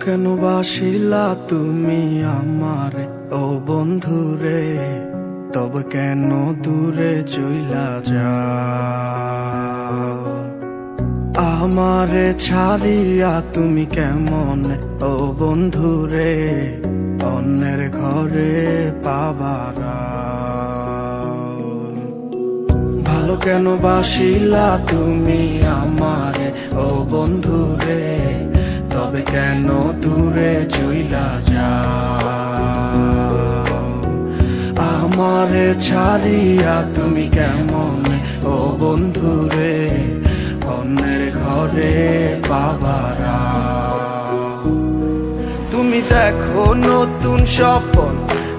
কেন বাসিলা তুমি আমারে ও বন্ধুরে, তবে কেন দূরে চইলা যাও? আমারে ছাড়িয়া তুমি কেমন ও বন্ধুরে অন্যের ঘরে পাবারা? ভালো কেন বাসিলা তুমি আমারে ও বন্ধুরে, তবে কেন দূরে চইলা যাও? আমারে ছাড়িয়া তুমি কেমন ও বন্ধুরে অন্যের ঘরে পাবারা? তুমি দেখো নতুন স্বপন,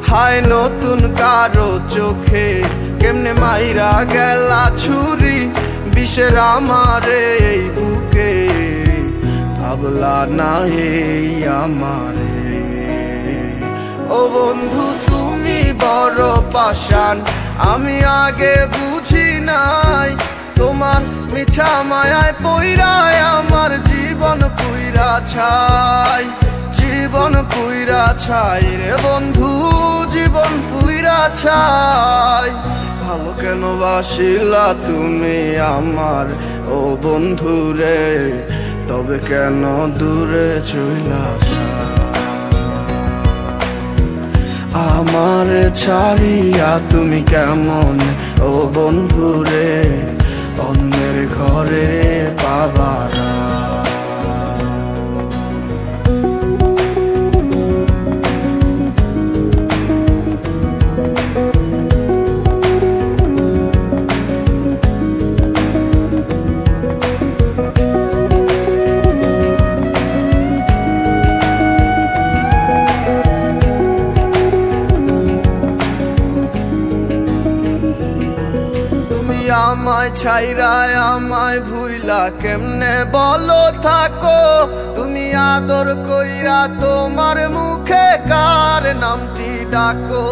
হায় নতুন কারো চোখে, কেমনে মাইরা গেলা ছুরি বিষের আমারে এই বুকে। ভাবলা না এই আমারে ও বন্ধু, তুমি বড় পাষাণ, আমি আগে বুঝি নাই। তোমার মিছা মায়ায় পইরায় আমার জীবন পুইরা ছাই, জীবন পুইরা ছাই রে বন্ধু, জীবন পুইরা ছাই। ভালো কেন বাসিলা তুমি আমার ও বন্ধু রে, তবে কেন দূরে চইলা যাও? আমার ছাড়িয়া তুমি কেমন ও বন্ধু রে অন্যের ঘরে পাবারা? আমায় ছাইরায় আমায় ভুইলা কেমনে বলো থাকো? তুমি আদর কইরা তোমার মুখে কার নামটি ডাকো?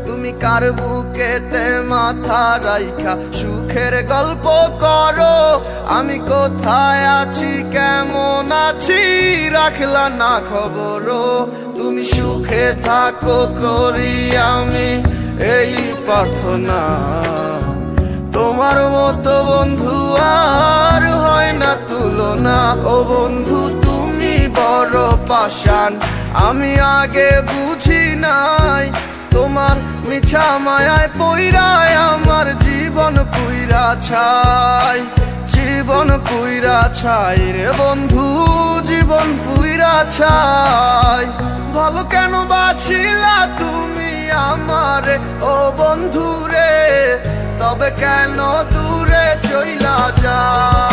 তুমি কার বুকেতে মাথা রাইখা সুখের গল্প করো? আমি কোথায় আছি কেমন আছি রাখলা না খবর? তুমি সুখে থাকো করি আমি এই প্রার্থনা। তোমার মতো বন্ধু আর হয় না তুলনা। ও বন্ধু তুমি বড় পাষাণ, আমি আগে বুঝি নাই। তোমার মিছা মায়ায় পইরায় আমার জীবন পুইরা ছাই, জীবন পুইরা ছাই রে বন্ধু, জীবন পুইরা ছাই। ভালো কেন বাসিলা তুমি আমারে ও বন্ধু রে, তবে কেন দূরে চইলা যাও?